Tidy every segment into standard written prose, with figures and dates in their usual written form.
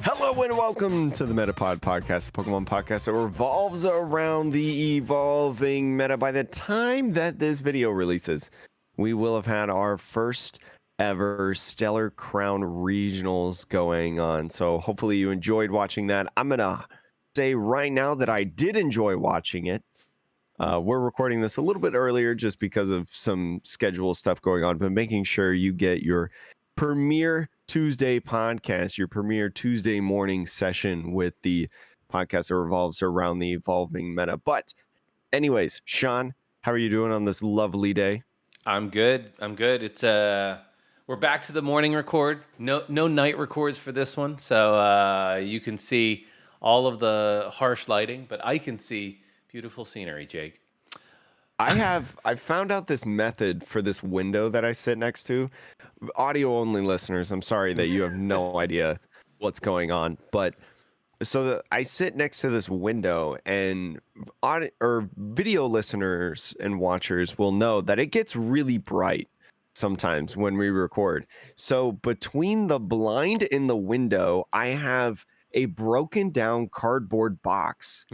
Hello and welcome to the Metapod podcast, the Pokemon podcast that revolves around the evolving meta. By the time that this video releases, we will have had our first ever Stellar Crown regionals going on. So hopefully you enjoyed watching that. I'm going to say right now that I did enjoy watching it. We're recording this a little bit earlier just because of some schedule stuff going on, but making sure you get your premiere Tuesday podcast, your premiere Tuesday morning session with the podcast that revolves around the evolving meta. But anyways, Sean, how are you doing on this lovely day? I'm good. It's we're back to the morning record. No night records for this one. So you can see all of the harsh lighting, but I can see beautiful scenery, Jake. I found out this method for this window that I sit next to. Audio only listeners, I'm sorry that you have no idea what's going on, but I sit next to this window, and video listeners and watchers will know that it gets really bright sometimes when we record. So between the blind and the window, I have a broken down cardboard box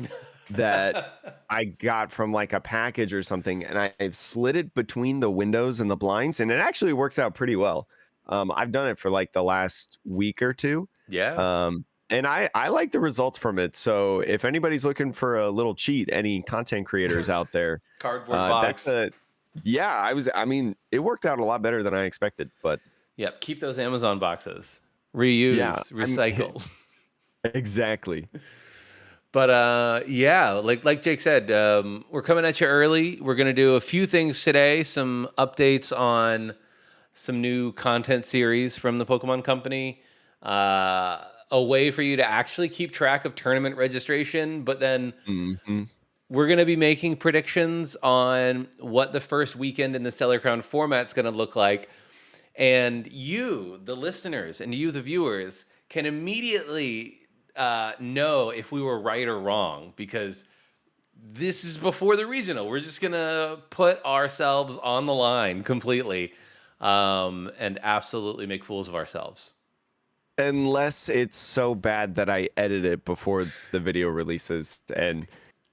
that I got from like a package or something, and I've slid it between the windows and the blinds, and it actually works out pretty well. I've done it for like the last week or two. Yeah. And I like the results from it. So if anybody's looking for a little cheat, any content creators out there, Cardboard box. I mean, it worked out a lot better than I expected, but Yep. Keep those Amazon boxes. Reuse, recycle. Exactly. But like Jake said, we're coming at you early. We're gonna do a few things today. Some updates on some new content series from the Pokemon Company. A way for you to actually keep track of tournament registration, but then we're going to be making predictions on what the first weekend in the Stellar Crown format's going to look like. And you, the listeners, and you, the viewers, can immediately know if we were right or wrong, because this is before the regional. We're just going to put ourselves on the line completely and absolutely make fools of ourselves. Unless it's so bad that I edit it before the video releases and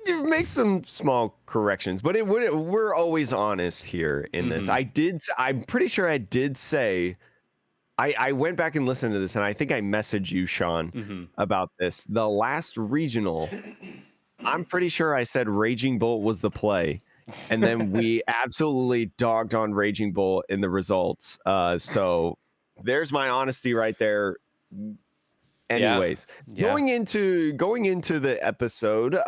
make some small corrections, but we're always honest here in this. I'm pretty sure I did say, I went back and listened to this, and I think I messaged you, Sean, about this. The last regional, I'm pretty sure I said Raging Bolt was the play, and then we absolutely dogged on Raging Bolt in the results. So there's my honesty right there. Anyways, going into the episode,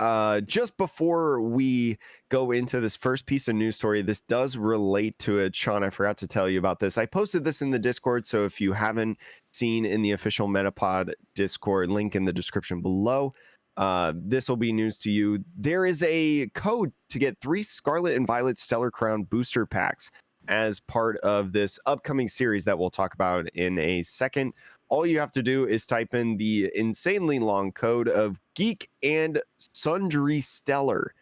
just before we go into this first piece of news story, this does relate to it. Sean, I forgot to tell you about this. I posted this in the Discord, so if you haven't seen in the official Metapod Discord, link in the description below, this will be news to you. There is a code to get 3 Scarlet and Violet Stellar Crown booster packs as part of this upcoming series that we'll talk about in a second. All you have to do is type in the insanely long code of Geek and Sundry Stellar.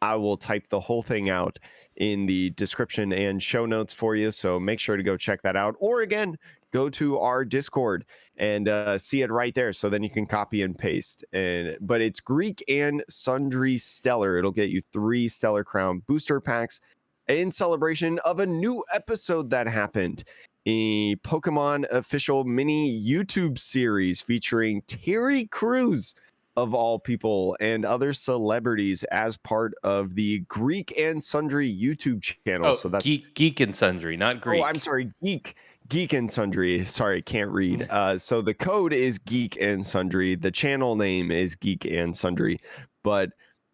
I will type the whole thing out in the description and show notes for you, so make sure to go check that out. Or again, go to our Discord and see it right there, so then you can copy and paste. But it's Geek and Sundry Stellar. It'll get you 3 Stellar Crown booster packs in celebration of a new episode that happened. A Pokemon official mini YouTube series featuring Terry Crews, of all people, and other celebrities as part of the Geek and Sundry YouTube channel. Oh, so that's Geek and Sundry, not Greek. Oh, I'm sorry, Geek and Sundry. Sorry, can't read. So the code is Geek and Sundry. The channel name is Geek and Sundry. But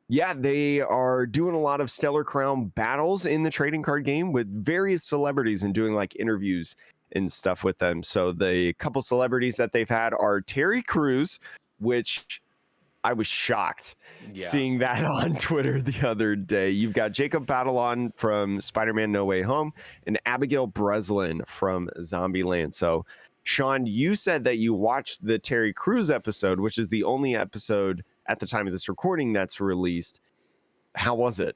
yeah, they are doing a lot of Stellar Crown battles in the trading card game with various celebrities and doing like interviews and stuff with them. So the couple celebrities that they've had are Terry Crews, which I was shocked seeing that on Twitter the other day. You've got Jacob Batalon from Spider-Man No Way Home and Abigail Breslin from Zombieland. So Sean, you said that you watched the Terry Crews episode, which is the only episode at the time of this recording that's released. How was it?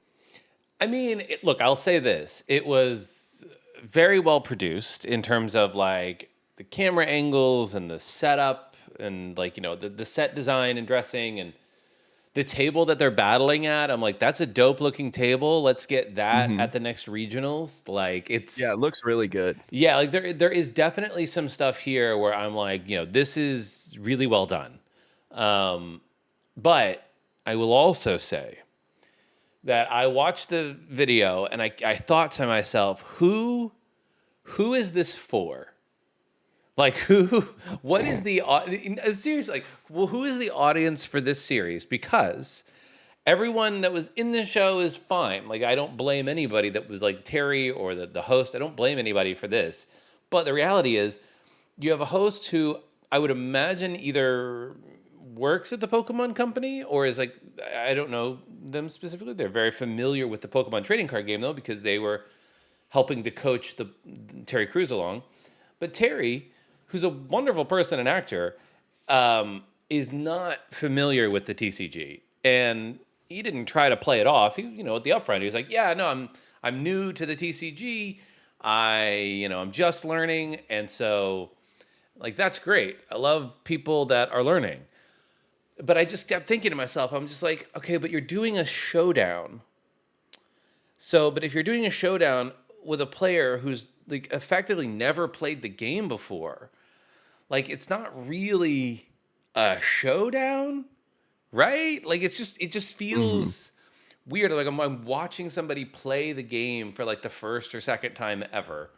I mean, look, I'll say this. It was very well produced in terms of like the camera angles and the setup. and like, you know, the set design and dressing and the table that they're battling at. I'm like, that's a dope looking table. Let's get that Hmm. at the next regionals. Like Yeah, it's it looks really good. yeah, like there is definitely some stuff here where I'm like, you know, this is really well done. Um, but I will also say that I watched the video and I thought to myself, who is this for? Like what is the seriously, like, well, who is the audience for this series? Because everyone that was in the show is fine. Like, I don't blame anybody that was like Terry or the host. I don't blame anybody for this. But the reality is, you have a host who I would imagine either works at the Pokemon Company or is like, I don't know them specifically. They're very familiar with the Pokemon trading card game, though, because they were helping to coach the Terry Crews along. But Terry, who's a wonderful person and actor, is not familiar with the TCG, and he didn't try to play it off. He, you know, at the upfront, he was like, "Yeah, no, I'm new to the TCG. I'm just learning, and so like that's great. I love people that are learning." But I just kept thinking to myself, I'm just like, okay, but you're doing a showdown. So, but if you're doing a showdown with a player who's like effectively never played the game before, like it's not really a showdown, right? Like it just Hmm. feels weird. Like I'm watching somebody play the game for like the first or second time ever,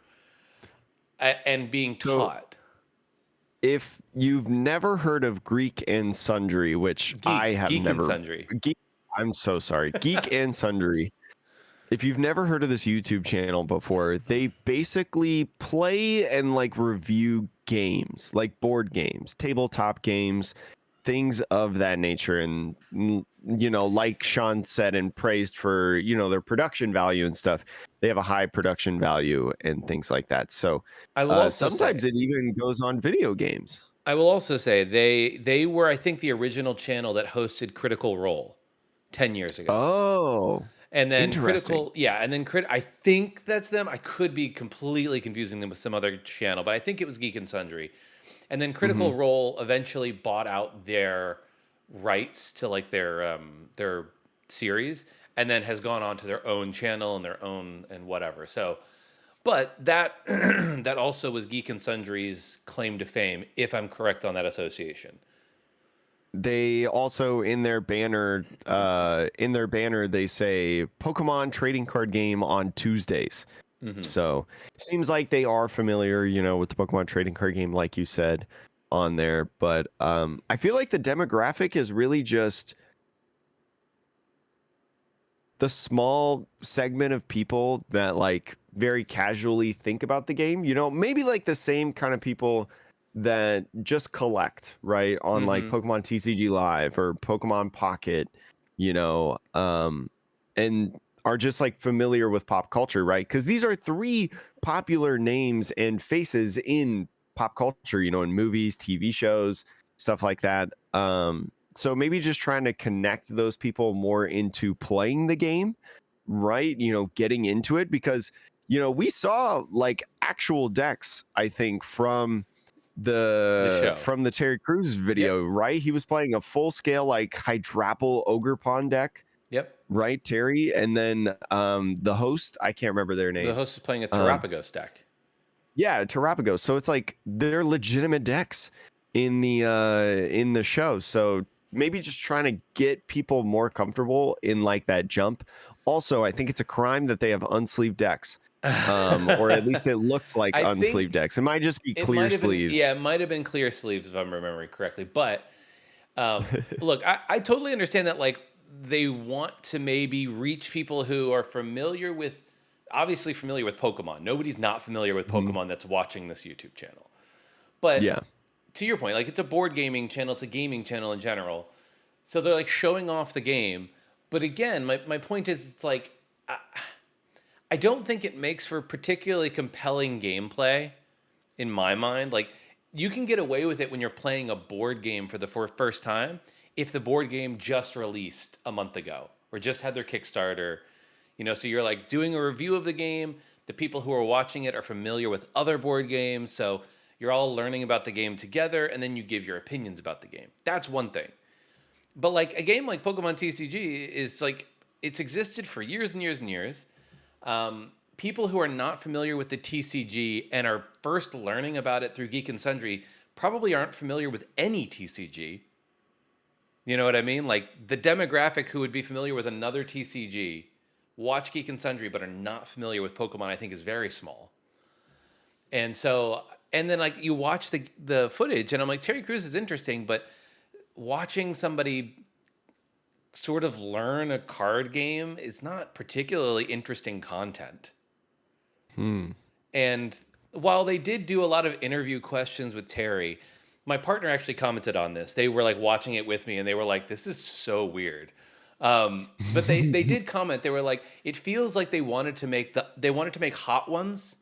and being So taught. if you've never heard of Greek and Sundry, which I have Geek and never, Sundry. Geek, I'm so sorry, Geek and Sundry. If you've never heard of this YouTube channel before, they basically play and like review games, like board games, tabletop games, things of that nature. And, like Sean said and praised for, their production value and stuff, they have a high production value and things like that. So I will also say, sometimes it even goes on video games. they were, I think, the original channel that hosted Critical Role 10 years ago. Oh, And then interesting. I think that's them. I could be completely confusing them with some other channel, but I think it was Geek and Sundry. And then Hmm. Critical Role eventually bought out their rights to like their series, and then has gone on to their own channel and their own and whatever. So, but that that also was Geek and Sundry's claim to fame, if I'm correct on that association. They also in their banner they say Pokemon trading card game on Tuesdays. Hmm. So seems like they are familiar, with the Pokemon trading card game, like you said on there. But I feel like the demographic is really just the small segment of people that like very casually think about the game. Maybe like the same kind of people that just collect, right? On like Hmm. Pokemon TCG Live or Pokemon Pocket, and are just like familiar with pop culture, right? Because these are three popular names and faces in pop culture, in movies, TV shows, stuff like that. So maybe just trying to connect those people more into playing the game, right? Getting into it because, we saw like actual decks, I think, from The the show. from the Terry Crews Yep. video, right? He was playing a full scale like Hydrapple Ogre Pond deck, Yep. right, Terry? And then the host, I can't remember their The name. host is playing a Um, Terapagos deck. yeah, Terrapagos. So it's like they're legitimate decks in the show. So maybe just trying to get people more comfortable in like that jump. Also, I think it's a crime that they have unsleeved decks. Or at least it looks like I unsleeved think decks. It might just be it clear might have been, yeah, sleeves. it might have been clear sleeves if I'm remembering correctly. But look, I totally understand that. Like, they want to maybe reach people who are obviously familiar with Pokemon. Nobody's not familiar with Mhm. Pokemon that's watching this YouTube channel. But Yeah. to your point, like it's a board gaming channel, it's a gaming channel in general. So they're like showing off the game. But again, my point is, it's like, I don't think it makes for particularly compelling gameplay in my mind. Like, you can get away with it when you're playing a board game for the first time if the board game just released a month ago or just had their Kickstarter. So you're like doing a review of the game. The people who are watching it are familiar with other board games, so You're all learning about the game together, and then you give your opinions about the game. That's one thing. But like a game like Pokemon TCG is like, it's existed for years and years and years. People who are not familiar with the TCG and are first learning about it through Geek and Sundry probably aren't familiar with any TCG. You know what I mean? Like the demographic who would be familiar with another TCG, watch Geek and Sundry, but are not familiar with Pokemon, I think is very small. And so, and then like you watch the footage and I'm like, Terry Crews is interesting, but watching somebody sort of learn a card game is not particularly interesting content. And while they did do a lot of interview questions with Terry, my partner actually commented on this. They were like watching it with me and they were like, this is so weird. But they did comment. They were like, it feels like they wanted to make Hot Ones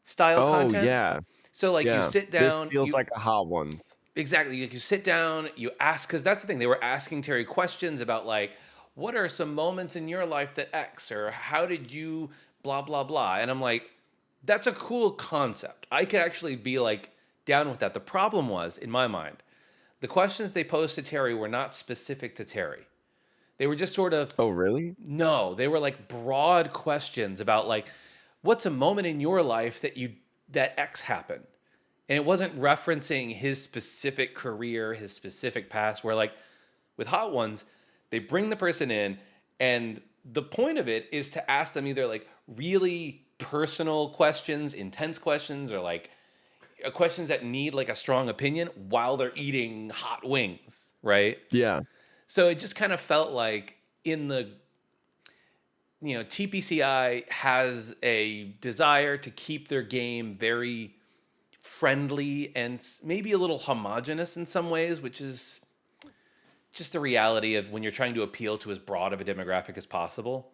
style content. Yeah. So like you sit down. This feels like a Hot Ones. Exactly. You sit down, you ask, because that's the thing. They were asking Terry questions about like, what are some moments in your life that X, or how did you blah, blah, blah. And I'm like, that's a cool concept. I could actually be like down with that. The problem was, in my mind, the questions they posed to Terry were not specific to Terry. They were just sort of... Oh, really? No, they were like broad questions about like, what's a moment in your life that X happened? And it wasn't referencing his specific career, his specific past, where like with Hot Ones, they bring the person in and the point of it is to ask them either like really personal questions, intense questions, or like questions that need like a strong opinion while they're eating hot wings, right? Yeah. So it just kind of felt like TPCI has a desire to keep their game very friendly and maybe a little homogenous in some ways, which is just the reality of when you're trying to appeal to as broad of a demographic as possible.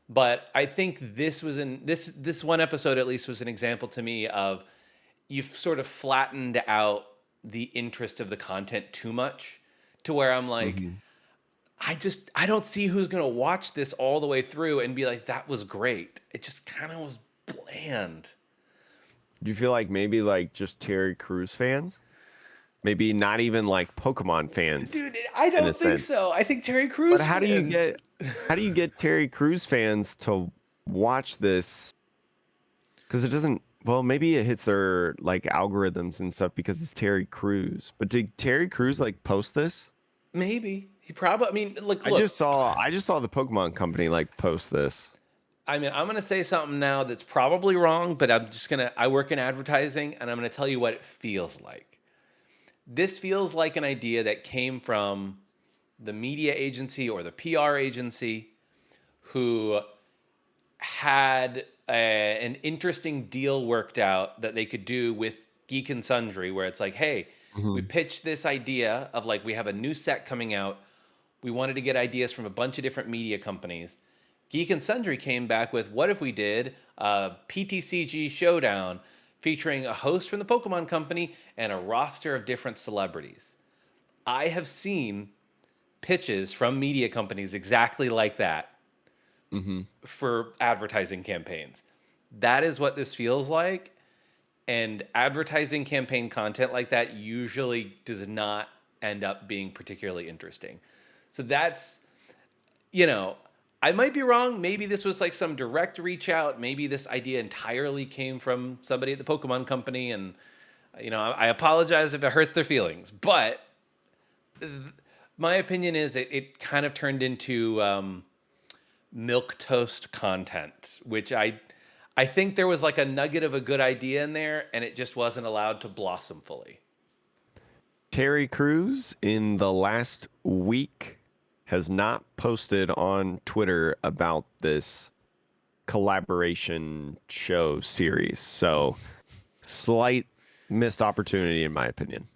But I think this one episode at least was an example to me of you've sort of flattened out the interest of the content too much to where I'm like, I don't see who's going to watch this all the way through and be like, that was great. It just kind of was bland. Do you feel like maybe like just Terry Crews fans? Maybe not even like Pokemon fans. Dude, I don't think so. I think Terry Crews. But how do you get Terry Crews fans to watch this? Because it doesn't. Well, maybe it hits their like algorithms and stuff because it's Terry Crews. But did Terry Crews like post this? Maybe he probably. I mean, look. I just saw the Pokemon company like post this. I mean, I'm gonna say something now that's probably wrong, but I work in advertising, and I'm gonna tell you what it feels like. This feels like an idea that came from the media agency or the PR agency who had an interesting deal worked out that they could do with Geek and Sundry, where it's like, hey, we pitched this idea of like, we have a new set coming out. We wanted to get ideas from a bunch of different media companies. Geek and Sundry came back with, what if we did a PTCG showdown featuring a host from the Pokemon Company and a roster of different celebrities. I have seen pitches from media companies exactly like that for advertising campaigns. That is what this feels like. And advertising campaign content like that usually does not end up being particularly interesting. So that's, I might be wrong. Maybe this was like some direct reach out. Maybe this idea entirely came from somebody at the Pokemon Company. And, I apologize if it hurts their feelings. But my opinion is it kind of turned into milquetoast content, which I think there was like a nugget of a good idea in there, and it just wasn't allowed to blossom fully. Terry Crews in the last week has not posted on Twitter about this collaboration show series. So slight missed opportunity in my opinion.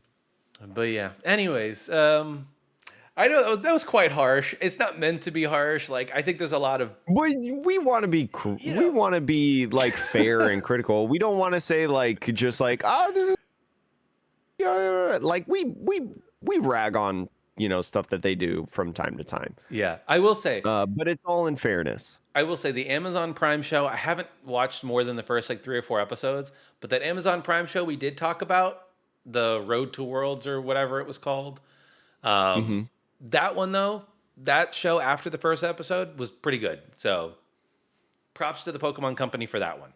But yeah, anyways, I know that was quite harsh. It's not meant to be harsh. Like, I think there's a lot of... We want to be we want to be like fair and critical. We don't want to say like just like, oh, this is like we rag on stuff that they do from time to time. Yeah, I will say, But it's all in fairness. the Amazon Prime show, I haven't watched more than the first like 3 or 4 episodes, but that Amazon Prime show we did talk about, the Road to Worlds or whatever it was called. Hmm. That one though, that show after the first episode was pretty good. So props to the Pokemon Company for that one.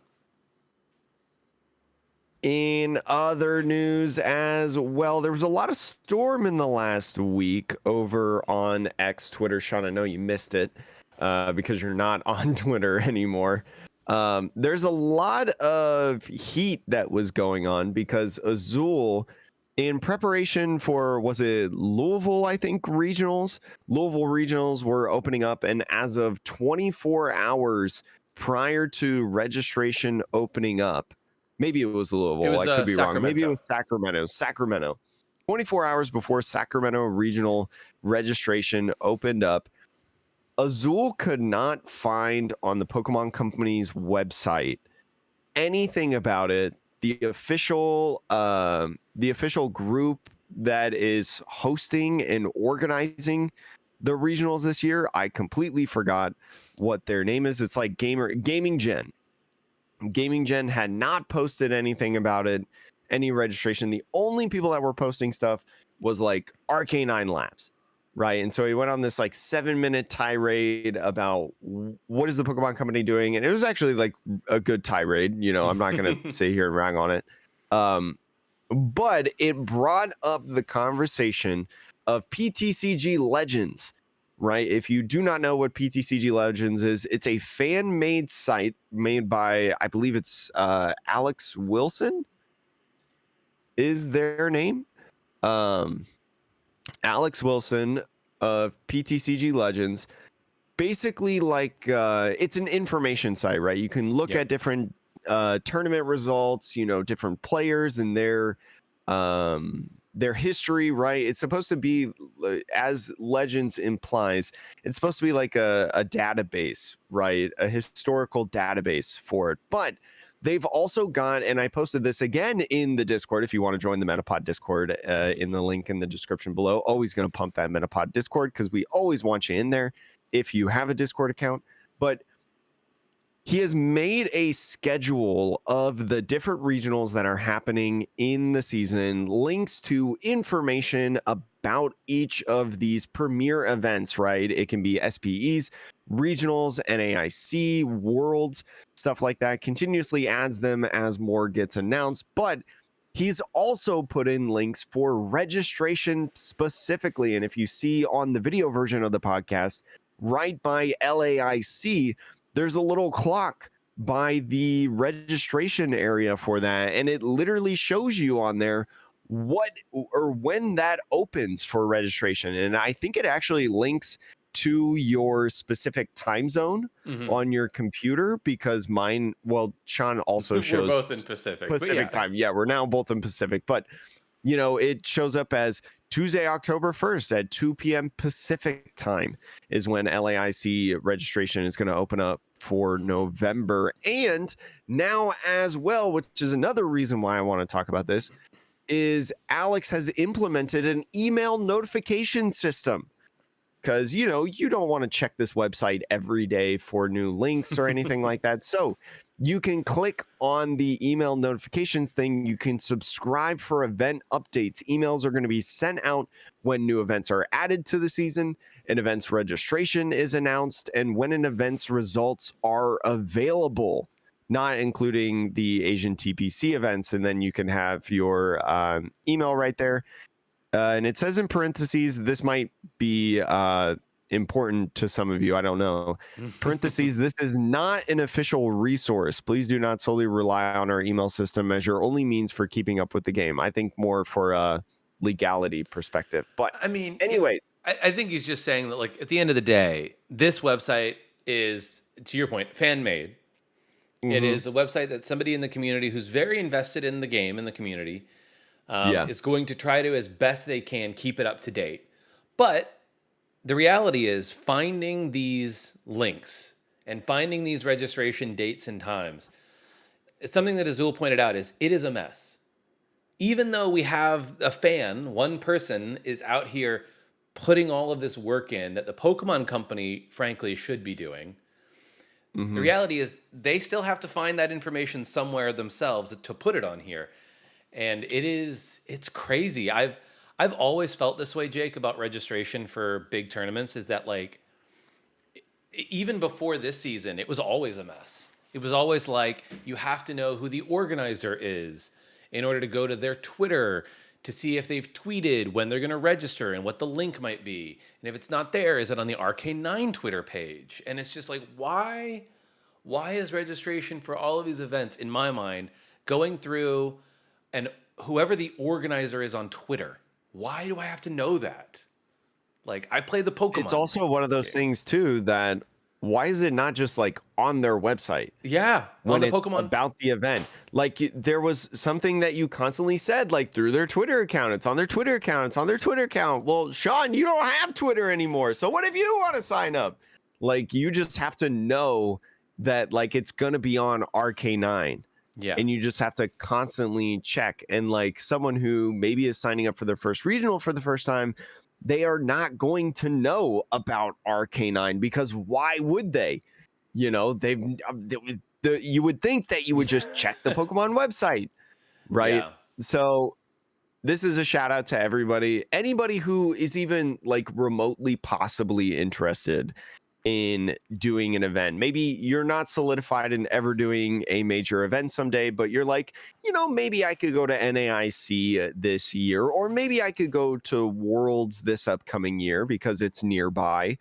In other news as well, there was a lot of storm in the last week over on X, Twitter. Sean, I know you missed it because you're not on Twitter anymore. There's a lot of heat that was going on because Azul, in preparation for, was it Louisville, I think, regionals? Louisville regionals were opening up, and as of 24 hours prior to registration opening up, maybe it was Louisville. It was I could be wrong. Maybe it Sacramento. was Sacramento. 24 hours before Sacramento regional registration opened up, Azul could not find on the Pokemon Company's website anything about it. The official group that is hosting and organizing the regionals this year, I completely forgot what their name is. It's like Gaming Gen. Gaming Gen had not posted anything about it, any registration. The only people that were posting stuff was like Arcanine Labs, right? And so he went on this like 7-minute tirade about what is the Pokemon Company doing, and it was actually like a good tirade. I'm not gonna sit here and rag on it, but it brought up the conversation of PTCG Legends. Right. If you do not know what PTCG Legends is, it's a fan-made site made by, I believe it's Alex Wilson is their name. Alex Wilson of PTCG Legends. Basically, like it's an information site, right? You can look at different tournament results, different players and their history, right? It's supposed to be, as Legends implies, it's supposed to be like a database, right? A historical database for it. But they've also got, and I posted this again in the Discord, if you want to join the Metapod Discord, in the link in the description below. Always going to pump that Metapod Discord because we always want you in there if you have a Discord account. But he has made a schedule of the different regionals that are happening in the season, links to information about each of these premier events, right? It can be SPEs, regionals, NAIC, worlds, stuff like that. Continuously adds them as more gets announced, but he's also put in links for registration specifically. And if you see on the video version of the podcast, right by LAIC, there's a little clock by the registration area for that, and it literally shows you on there what or when that opens for registration. And I think it actually links to your specific time zone on your computer, because mine, well, Sean also shows we're both in Pacific time. Yeah, we're now both in Pacific, but it shows up as Tuesday, October 1st at 2 p.m. Pacific time is when LAIC registration is going to open up for November. And now as well, which is another reason why I want to talk about this, is Alex has implemented an email notification system. Because, you don't want to check this website every day for new links or anything like that. So you can click on the email notifications thing. You can subscribe for event updates. Emails are going to be sent out when new events are added to the season, an event's registration is announced, and when an event's results are available, not including the Asian TPC events. And then you can have your email right there. And it says in parentheses, this might be important to some of you, I don't know. Parentheses, this is not an official resource. Please do not solely rely on our email system as your only means for keeping up with the game. I think more for a legality perspective. But I mean, anyways. I think he's just saying that, like, at the end of the day, this website is, to your point, fan-made. It is a website that somebody in the community who's very invested in the game, in the community, is going to try to, as best they can, keep it up to date. But the reality is finding these links and finding these registration dates and times is something that Azul pointed out is it is a mess. Even though we have a fan, one person is out here putting all of this work in that the Pokemon Company, frankly, should be doing. The reality is they still have to find that information somewhere themselves to put it on here. And it's crazy. I've always felt this way, Jake, about registration for big tournaments, is that like, even before this season, it was always a mess. It was always like, you have to know who the organizer is in order to go to their Twitter to see if they've tweeted when they're going to register and what the link might be. And if it's not there, is it on the RK9 Twitter page? And it's just like, why is registration for all of these events, in my mind, going through, and whoever the organizer is on Twitter, why do I have to know that? Like, I play the Pokemon. It's also one of those things too that, why is it not just like on their website? Yeah, when on the it's Pokemon about the event. Like, there was something that you constantly said, like, through their Twitter account. It's on their Twitter account. It's on their Twitter account. Well, Sean, you don't have Twitter anymore. So what if you want to sign up? Like, you just have to know that, like, it's gonna be on RK9. Yeah. And you just have to constantly check. And like, someone who maybe is signing up for their first regional for the first time, they are not going to know about RK9, because why would they? You know, you would think that you would just check the Pokemon website, right? Yeah. So this is a shout out to anybody who is even like remotely possibly interested in doing an event. Maybe you're not solidified in ever doing a major event someday, but you're like, you know, maybe I could go to NAIC this year, or maybe I could go to Worlds this upcoming year because it's nearby.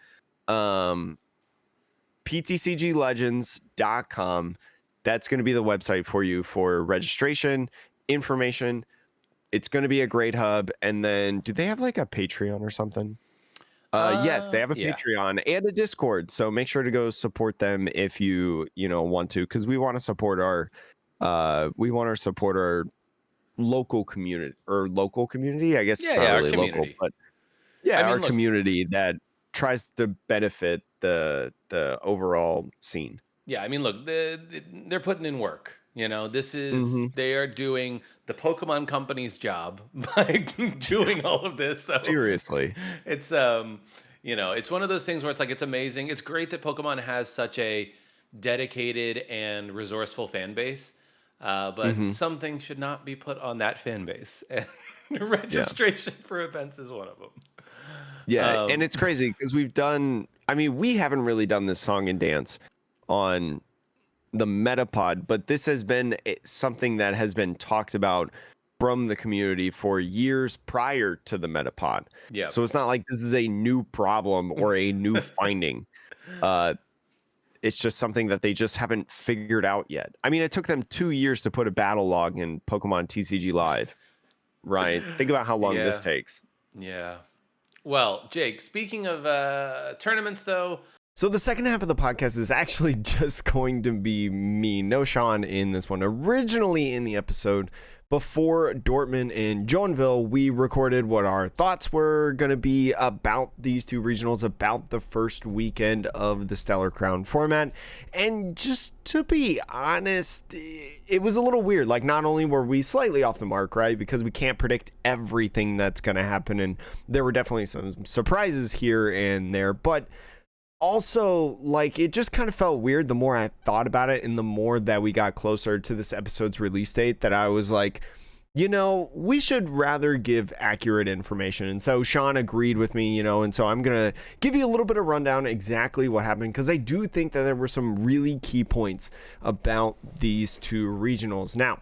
PTCGlegends.com. That's going to be the website for you for registration information. It's going to be a great hub. And then, do they have like a Patreon or something? Yes, they have a Patreon and a Discord. So make sure to go support them if you want to, because we want to support our local community. I guess it's not really local, but our community that tries to benefit the overall scene. Yeah, I mean, look, they're putting in work. You know, this is they are doing the Pokemon Company's job by doing all of this. So seriously, it's it's one of those things where it's like, it's amazing. It's great that Pokemon has such a dedicated and resourceful fan base, but some things should not be put on that fan base. And registration for events is one of them. Yeah, and it's crazy because we haven't really done this song and dance on the Metapod, but this has been something that has been talked about from the community for years prior to the Metapod. Yeah. So it's not like this is a new problem or a new finding. It's just something that they just haven't figured out yet. I mean, it took them 2 years to put a battle log in Pokemon TCG Live, right? Think about how long this takes. Yeah. Well, Jake, speaking of tournaments, though. So the second half of the podcast is actually just going to be me. No Sean in this one. Originally in the episode before Dortmund and Joinville, we recorded what our thoughts were going to be about these two regionals, about the first weekend of the Stellar Crown format. And just to be honest, it was a little weird. Like, not only were we slightly off the mark, right, because we can't predict everything that's going to happen, and there were definitely some surprises here and there, but also, like, it just kind of felt weird the more I thought about it, and the more that we got closer to this episode's release date, that I was like, we should rather give accurate information. And so Sean agreed with me, and so I'm going to give you a little bit of rundown exactly what happened, because I do think that there were some really key points about these two regionals. Now,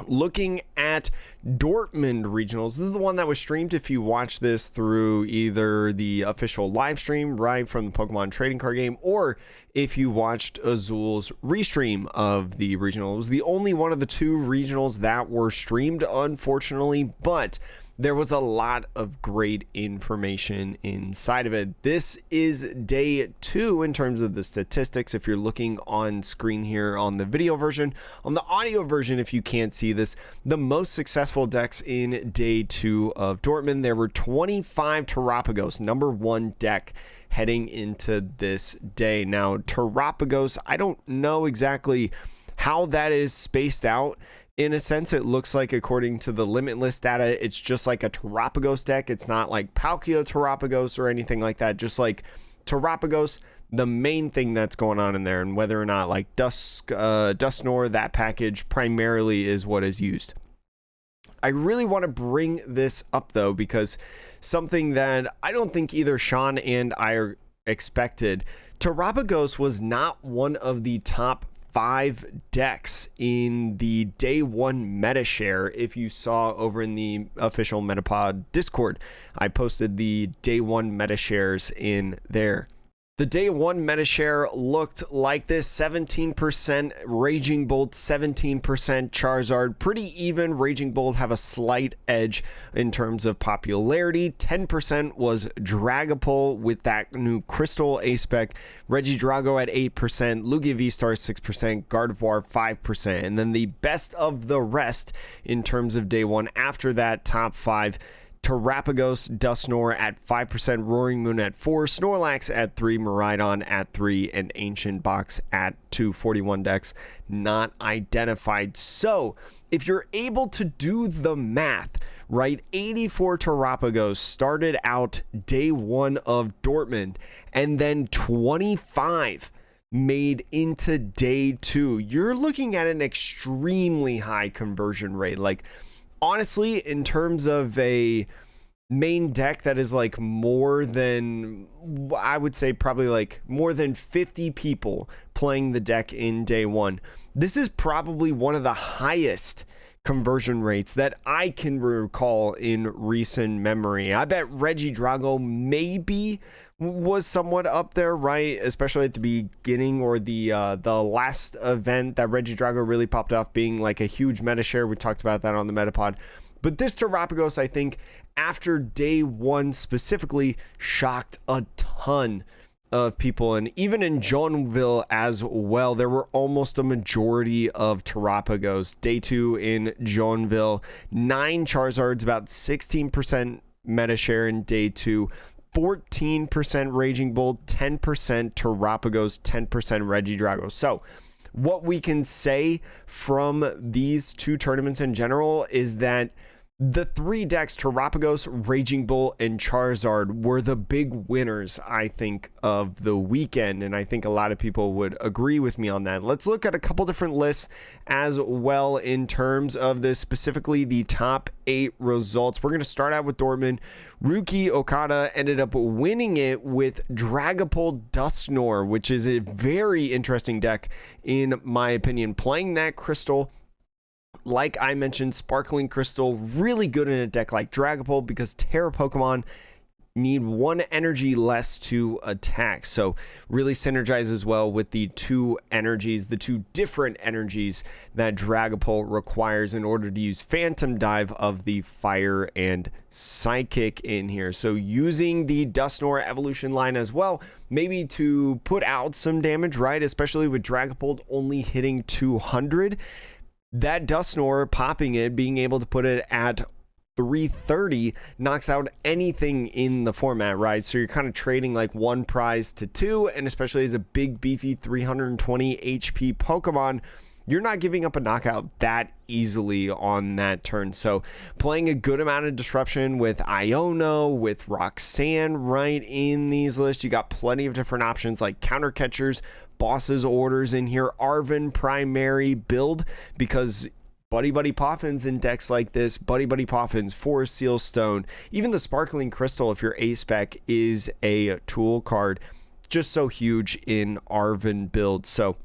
looking at Dortmund regionals, this is the one that was streamed. If you watch this through either the official live stream right from the Pokemon trading card game, or if you watched Azul's restream of the regional, it was the only one of the two regionals that were streamed, unfortunately, but there was a lot of great information inside of it. This is day 2 in terms of the statistics. If you're looking on screen here on the video version, on the audio version, if you can't see this, the most successful decks in day 2 of Dortmund, there were 25 Terapagos, number 1 deck heading into this day. Now, Terapagos, I don't know exactly how that is spaced out In a sense, it looks like, according to the Limitless data, it's just like a Terapagos deck. It's not like Palkia Terapagos or anything like that. Just like Terapagos, the main thing that's going on in there, and whether or not like Dusknoir, that package primarily is what is used. I really want to bring this up, though, because something that I don't think either Sean and I are expected, Terapagos was not one of the top 5 decks in the day 1 meta share. If you saw over in the official Metapod Discord, I posted the day 1 meta shares in there. The day 1 meta share looked like this: 17% Raging Bolt, 17% Charizard. Pretty even. Raging Bolt have a slight edge in terms of popularity. 10% was Dragapult with that new Crystal A-Spec. Regidrago at 8%, Lugia V-Star 6%, Gardevoir 5%. And then the best of the rest in terms of day 1 after that top 5: Terapagos, Dusknoir at 5%, Roaring Moon at 4%, Snorlax at 3%, Miraidon at 3%, and Ancient Box at 2. 41 decks not identified. So if you're able to do the math, right, 84 Terapagos started out day 1 of Dortmund, and then 25 made into day 2. You're looking at an extremely high conversion rate. Like, honestly, in terms of a main deck that is like more than, I would say probably like more than 50 people playing the deck in day 1, this is probably one of the highest conversion rates that I can recall in recent memory. I bet Regidrago maybe was somewhat up there, right? Especially at the beginning or the last event that Regidrago really popped off, being like a huge meta share. We talked about that on the Metapod. But this Terapagos, I think, after day 1 specifically, shocked a ton of people. And even in Joinville as well, there were almost a majority of Terapagos. Day 2 in Joinville, 9 Charizards, about 16% meta share in day 2. 14% Raging Bolt, 10% Terapagos, 10% Regidrago. So what we can say from these 2 tournaments in general is that the 3 decks, Terapagos, Raging Bolt, and Charizard, were the big winners, I think, of the weekend, and I think a lot of people would agree with me on that. Let's look at a couple different lists as well in terms of this, specifically the top 8 results. We're going to start out with Dortmund. Ryuki Okada ended up winning it with Dragapult Dusknoir, which is a very interesting deck, in my opinion. Playing that Crystal, like I mentioned, Sparkling Crystal, really good in a deck like Dragapult because Terra Pokemon need 1 energy less to attack. So really synergizes well with the 2 energies, the 2 different energies that Dragapult requires in order to use Phantom Dive of the Fire and Psychic in here. So using the Dusknoir evolution line as well, maybe to put out some damage, right? Especially with Dragapult only hitting 200. That Dusknoir popping it, being able to put it at 330, knocks out anything in the format, right? So you're kind of trading like 1 prize to 2, and especially as a big beefy 320 HP Pokemon, you're not giving up a knockout that easily on that turn. So playing a good amount of disruption with Iono, with Roxanne, right, in these lists. You got plenty of different options like counter catchers, bosses orders in here, Arven primary build, because Buddy Poffins in decks like this, Buddy Poffins, Forest Seal Stone, even the Sparkling Crystal, if your A-Spec, is a tool card. Just so huge in Arven builds. So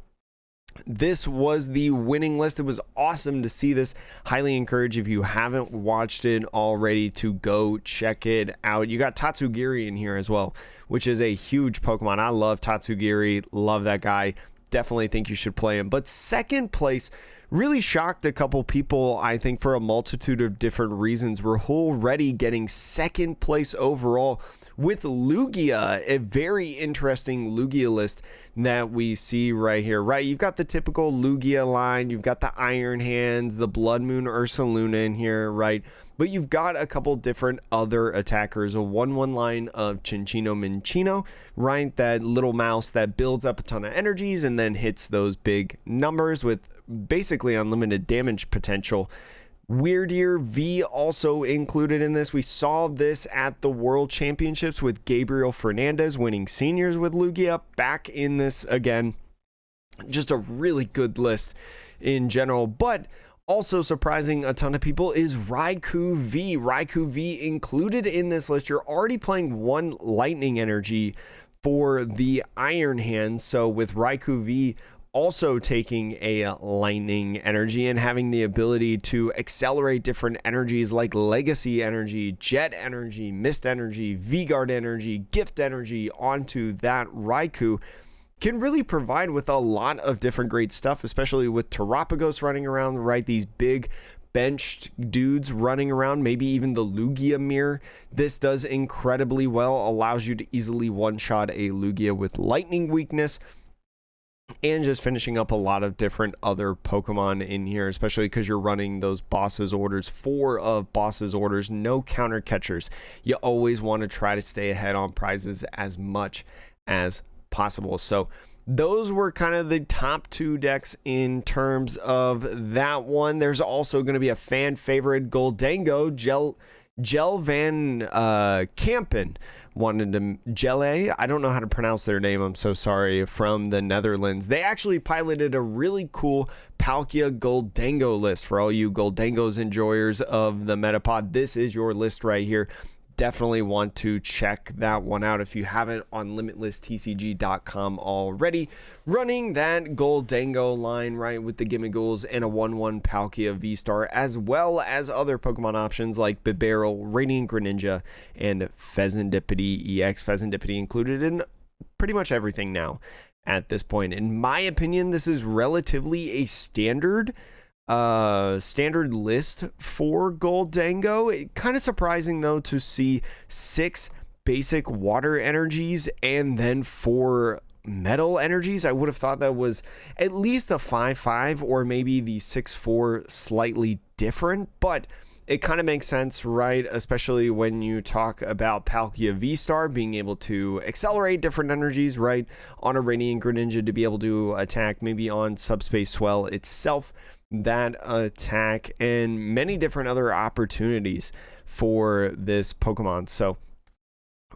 this was the winning list. It was awesome to see this. Highly encourage, if you haven't watched it already, to go check it out. You got Tatsugiri in here as well, which is a huge Pokemon. I love Tatsugiri, love that guy. Definitely think you should play him. But second place really shocked a couple people, I think, for a multitude of different reasons. We're already getting second place overall with Lugia, a very interesting Lugia list that we see right here, right? You've got the typical Lugia line, you've got the Iron Hands, the Blood Moon Ursaluna in here, right? But you've got a couple different other attackers, a 1/1 line of Cinccino Minccino, right? That little mouse that builds up a ton of energies and then hits those big numbers with basically unlimited damage potential. Weird V also included in this. We saw this at the World Championships with Gabriel Fernandez winning seniors with Lugia. Back in this again. Just a really good list in general, but also surprising a ton of people is Raikou V. Raikou V included in this list. You're already playing one lightning energy for the Iron Hand, so with Raikou V also taking a lightning energy and having the ability to accelerate different energies like Legacy Energy, Jet Energy, Mist Energy, V-Guard Energy, Gift Energy onto that Raikou, can really provide with a lot of different great stuff, especially with Terapagos running around, right? These big benched dudes running around, maybe even the Lugia mirror. This does incredibly well, allows you to easily one-shot a Lugia with lightning weakness, and just finishing up a lot of different other Pokemon in here, especially because you're running those bosses orders, 4 of bosses orders, no counter catchers. You always want to try to stay ahead on prizes as much as possible. So those were kind of the top 2 decks in terms of that one. There's also going to be a fan favorite, Goldango, Gel Van Kampen. Wanted to Gele, I don't know how to pronounce their name, I'm so sorry, from the Netherlands. They actually piloted a really cool Palkia Goldango list for all you Goldangos enjoyers of the Metapod. This is your list right here. Definitely want to check that one out if you haven't on limitlesstcg.com already. Running that Goldango line, right, with the Gimmighoul and a 1/1 Palkia V-Star, as well as other Pokemon options like Bibarel, Radiant Greninja, and Pheasantipede EX. Pheasantipede included in pretty much everything now at this point. In my opinion, this is relatively a standard list for Goldango. Kind of surprising though to see 6 basic water energies and then 4 metal energies. I would have thought that was at least a 5/5 or maybe the 6/4 slightly different, but it kind of makes sense, right? Especially when you talk about Palkia V-Star being able to accelerate different energies, right? On a Radiant Greninja to be able to attack maybe on Subspace Swell itself, that attack, and many different other opportunities for this Pokemon. So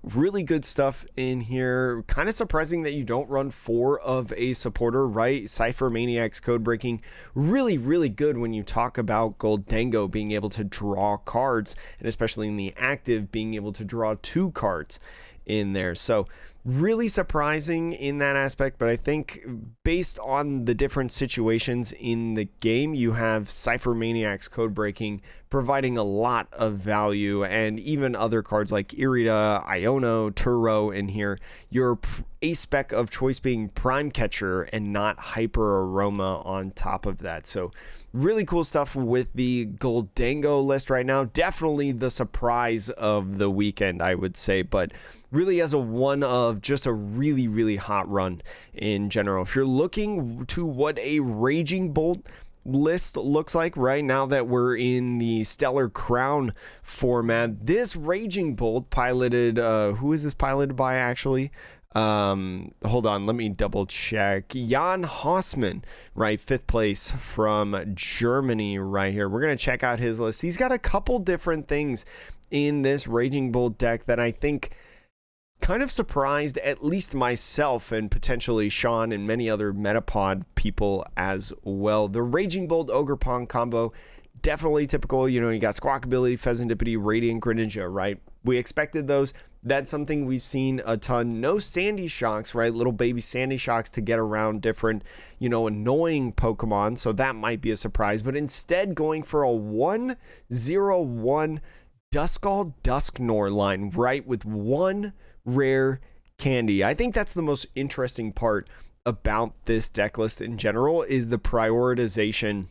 really good stuff in here. Kind of surprising that you don't run 4 of a supporter, right? Cypher Maniac's code breaking, really, really good when you talk about Goldango being able to draw cards, and especially in the active being able to draw 2 cards in there. So really surprising in that aspect, but I think based on the different situations in the game, you have Cypher Maniac's code breaking providing a lot of value, and even other cards like Irida, Iono, Turo in here, your ace spec of choice being Prime Catcher and not Hyper Aroma on top of that. So really cool stuff with the Goldango list right now. Definitely the surprise of the weekend, I would say, but really as a one of just a really, really hot run in general. If you're looking to what a Raging Bolt list looks like right now that we're in the Stellar Crown format, this Raging Bolt piloted, who is this piloted by actually? Hold on, let me double check. Jan Hausmann, right? 5th place from Germany right here. We're going to check out his list. He's got a couple different things in this Raging Bolt deck that I think kind of surprised at least myself and potentially Sean and many other Metapod people as well. The Raging Bolt Ogerpon combo, definitely typical. You know, you got Squawkabilly, Pheasantipede, Radiant Greninja, right? We expected those. That's something we've seen a ton. No Sandy Shocks, right? Little baby Sandy Shocks to get around different, you know, annoying Pokemon. So that might be a surprise. But instead going for a 1/0/1 Duskull Dusknoir line, right? With 1 rare candy. I think that's the most interesting part about this deck list in general, is the prioritization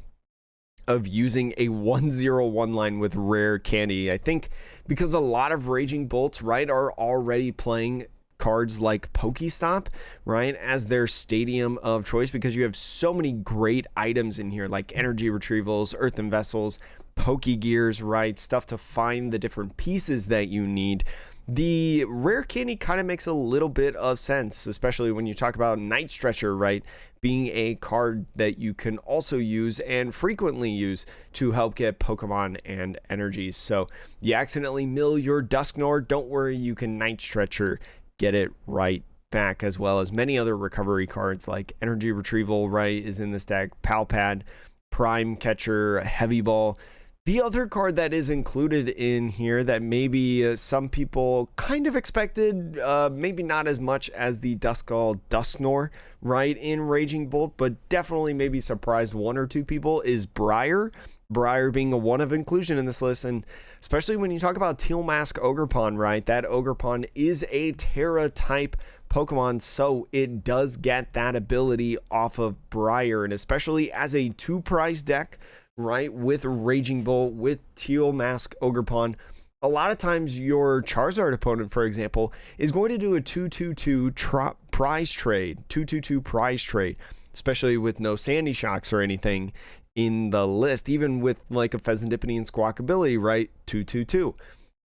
of using a 1/0/1 line with rare candy. I think because a lot of Raging Bolts, right, are already playing cards like Pokestop, right, as their stadium of choice, because you have so many great items in here like energy retrievals, earthen vessels, Pokegears, right, stuff to find the different pieces that you need. the rare candy kind of makes a little bit of sense, especially when you talk about Night Stretcher, right? Being a card that you can also use and frequently use to help get Pokemon and energies. So you accidentally mill your Dusknoir, don't worry, you can Night Stretcher, get it right back, as well as many other recovery cards like Energy Retrieval, right, is in this deck, Palpad, Prime Catcher, Heavy Ball. The other card that is included in here that maybe some people kind of expected, maybe not as much as the Dusknoir, right, in Raging Bolt, but definitely maybe surprised one or two people, is Briar. Briar being a one of inclusion in this list, and especially when you talk about Teal Mask Ogerpon, right, that Ogerpon is a Terra type Pokemon, so it does get that ability off of Briar, and especially as a 2-prize deck, right, with Raging Bolt, with Teal Mask Ogerpon, a lot of times your Charizard opponent, for example, is going to do a 2-2-2 prize trade, 2-2-2 prize trade, especially with no Sandy Shocks or anything in the list, even with like a Pheasantipity and Squawkability, right, 2-2-2.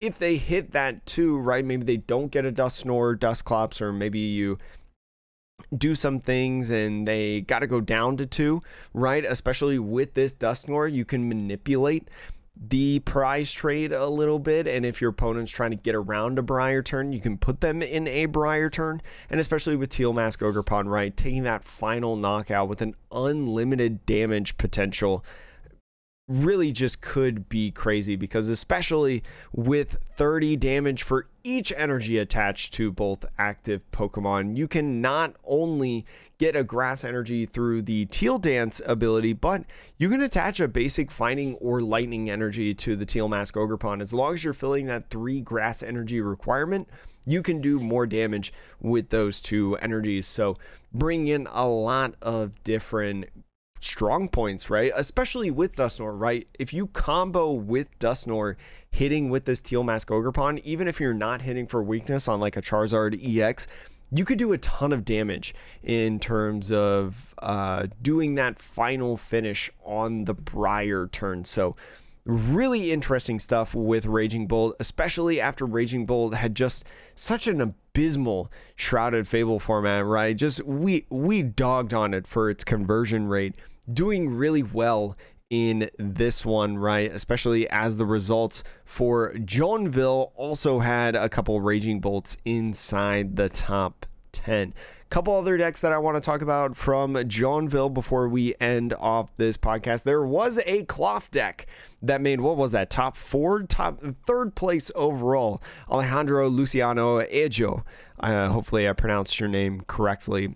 If they hit that 2, right, maybe they don't get a Dusknoir, Dusclops, or maybe you do some things and they got to go down to 2, right? Especially with this Dusknoir, you can manipulate the prize trade a little bit, and if your opponent's trying to get around a Briar turn, you can put them in a Briar turn, and especially with Teal Mask Ogerpon, right, taking that final knockout with an unlimited damage potential really just could be crazy, because especially with 30 damage for each energy attached to both active Pokemon, you can not only get a grass energy through the Teal Dance ability, but you can attach a basic fighting or lightning energy to the Teal Mask Ogerpon. As long as you're filling that 3 grass energy requirement, you can do more damage with those 2 energies. So bring in a lot of different strong points, right? Especially with Dusknoir, right? If you combo with Dusknoir hitting with this Teal Mask Ogerpon, even if you're not hitting for weakness on like a Charizard EX, you could do a ton of damage in terms of doing that final finish on the Briar turn. So really interesting stuff with Raging Bolt, especially after Raging Bolt had just such an abysmal Shrouded Fable format, right? Just we dogged on it for its conversion rate, doing really well in this one, right? Especially as the results for Joinville also had a couple Raging Bolts inside the top 10. Couple other decks that I want to talk about from Joinville before we end off this podcast. There was a Cloth deck that made, what was that, top 3rd place overall. Alejandro Luciano Ejo, hopefully I pronounced your name correctly,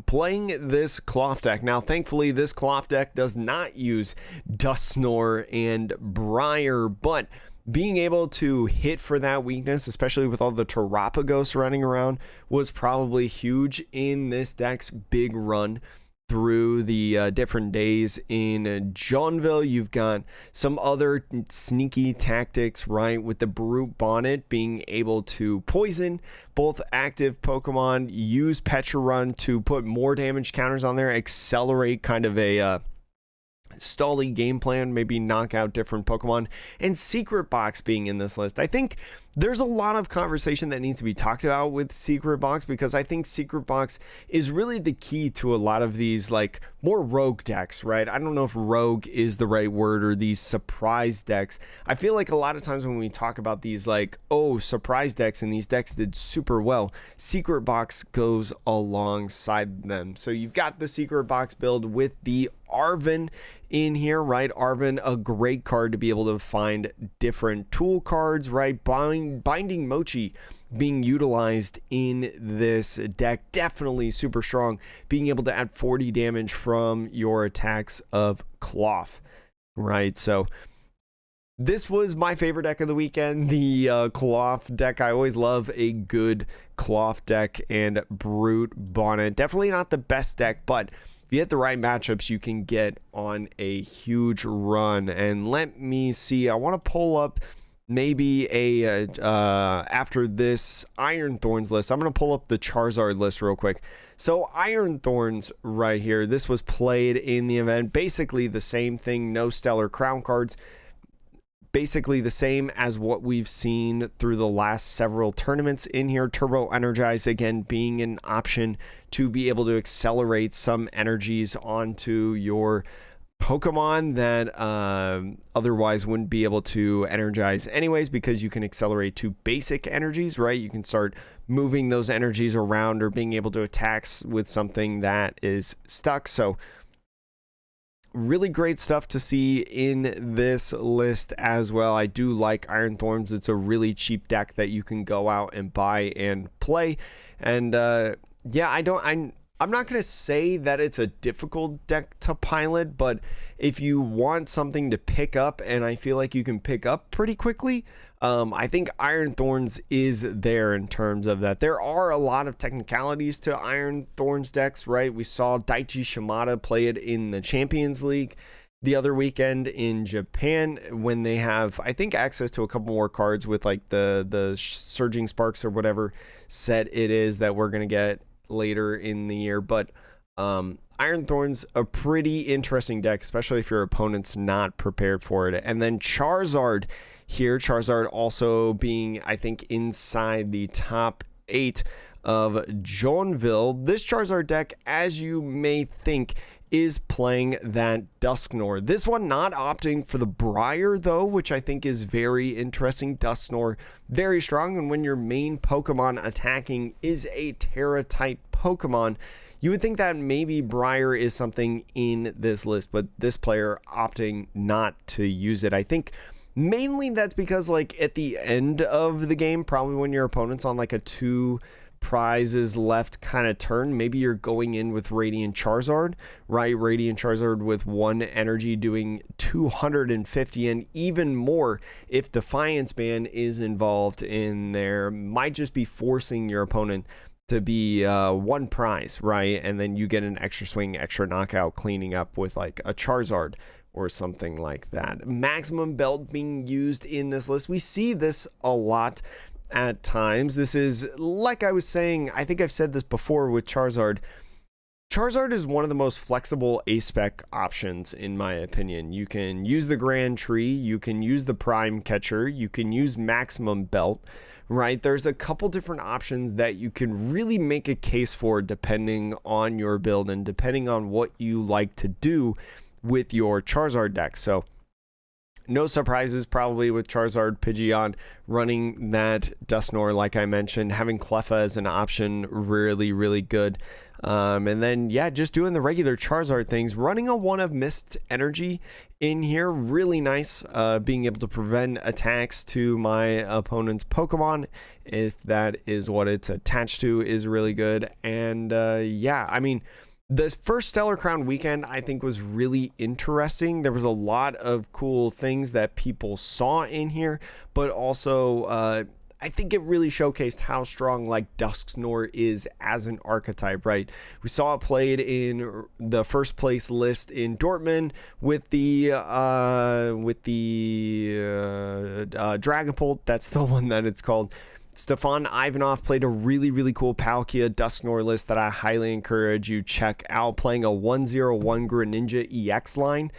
playing this Cloth deck. Now, thankfully, this Cloth deck does not use Dusknoir and Briar, but being able to hit for that weakness, especially with all the Terapagos running around, was probably huge in this deck's big run through the different days in Joinville. You've got some other sneaky tactics, right, with the Brute Bonnet being able to poison both active Pokemon, use Petra Run to put more damage counters on there, accelerate kind of a stally game plan, maybe knock out different Pokemon, and Secret Box being in this list. I think there's a lot of conversation that needs to be talked about with Secret Box, because I think Secret Box is really the key to a lot of these like more rogue decks, right? I don't know if rogue is the right word, or these surprise decks. I feel like a lot of times when we talk about these like, oh, surprise decks and these decks did super well, Secret Box goes alongside them. So you've got the Secret Box build with the Arven in here, right? Arven, a great card to be able to find different tool cards, right? Binding Mochi being utilized in this deck, definitely super strong, being able to add 40 damage from your attacks of Cloth, right? So this was my favorite deck of the weekend, the Cloth deck. I always love a good Cloth deck, and Brute Bonnet, definitely not the best deck, but if you hit the right matchups, you can get on a huge run. And let me see, I want to pull up maybe a after this Iron Thorns list. I'm going to pull up the Charizard list real quick. So Iron Thorns right here, this was played in the event, basically the same thing, no Stellar Crown cards, basically the same as what we've seen through the last several tournaments in here. Turbo Energize, again, being an option to be able to accelerate some energies onto your Pokemon that otherwise wouldn't be able to energize anyways, because you can accelerate to basic energies, right? You can start moving those energies around or being able to attack with something that is stuck. So really great stuff to see in this list as well. I do like Iron Thorns. It's a really cheap deck that you can go out and buy and play. And yeah, I'm not going to say that it's a difficult deck to pilot, but if you want something to pick up, and I feel like you can pick up pretty quickly, I think Iron Thorns is there in terms of that. There are a lot of technicalities to Iron Thorns decks, right? We saw Daichi Shimada play it in the Champions League the other weekend in Japan, when they have, I think, access to a couple more cards with like the Surging Sparks or whatever set it is that we're going to get later in the year. But Iron Thorns, a pretty interesting deck, especially if your opponent's not prepared for it. And then Charizard here, Charizard also being, I think, inside the top 8 of Joinville. This Charizard deck, as you may think, is playing that Dusknoir. This one not opting for the Briar though, which I think is very interesting. Dusknoir, very strong, and when your main Pokemon attacking is a Terra type Pokemon, you would think that maybe Briar is something in this list, but this player opting not to use it. I think mainly that's because, like, at the end of the game, probably when your opponent's on like a 2 prizes left kind of turn, maybe you're going in with Radiant Charizard, right? Radiant Charizard with 1 energy doing 250 and even more if Defiance Band is involved in there, might just be forcing your opponent to be 1 prize, right? And then you get an extra swing, extra knockout, cleaning up with like a Charizard or something like that. Maximum Belt being used in this list. We see this a lot at times. This is, like I was saying, I think I've said this before with Charizard. Charizard is one of the most flexible A-Spec options, in my opinion. You can use the Grand Tree, you can use the Prime Catcher, you can use Maximum Belt, right? There's a couple different options that you can really make a case for depending on your build and depending on what you like to do with your Charizard deck. So no surprises probably with Charizard, Pidgeot running that Dusknoir, like I mentioned, having Cleffa as an option, really, really good. And then, yeah, just doing the regular Charizard things, running a 1 of Mist Energy in here, really nice. Being able to prevent attacks to my opponent's Pokemon, if that is what it's attached to, is really good. And yeah, I mean, the first Stellar Crown weekend, I think, was really interesting. There was a lot of cool things that people saw in here, but also I think it really showcased how strong like Dusknoir is as an archetype, right? We saw it played in the first place list in Dortmund with the Dragapult. That's the one that it's called. Stefan Ivanov played a really, really cool Palkia Dusknoir list that I highly encourage you check out, playing a 101 Greninja EX line,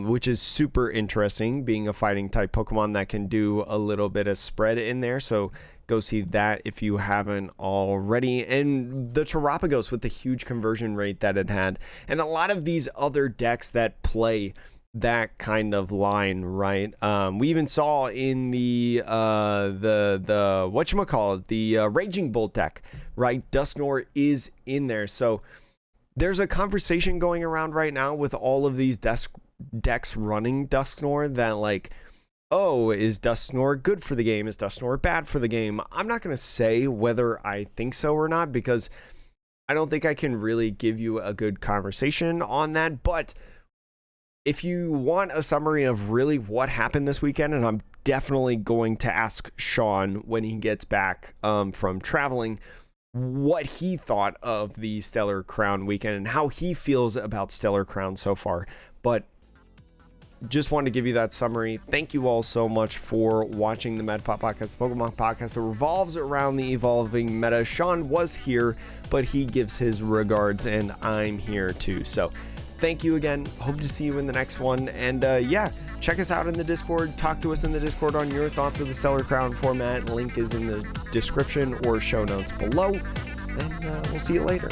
which is super interesting, being a fighting type Pokemon that can do a little bit of spread in there. So go see that if you haven't already. And the Terapagos with the huge conversion rate that it had, and a lot of these other decks that play that kind of line, right? We even saw in the whatchamacallit, the Raging Bolt deck, right? Dusknoir is in there. So there's a conversation going around right now with all of these decks running Dusknoir that, like, oh, is Dusknoir good for the game? Is Dusknoir bad for the game? I'm not going to say whether I think so or not, because I don't think I can really give you a good conversation on that. But if you want a summary of really what happened this weekend, and I'm definitely going to ask Sean when he gets back from traveling what he thought of the Stellar Crown weekend and how he feels about Stellar Crown so far. But just wanted to give you that summary. Thank you all so much for watching the MetaPop Podcast, the Pokemon podcast that revolves around the evolving meta. Sean was here, but he gives his regards, and I'm here too. So thank you again. Hope to see you in the next one. And yeah, check us out in the Discord. Talk to us in the Discord on your thoughts of the Stellar Crown format. Link is in the description or show notes below. And we'll see you later.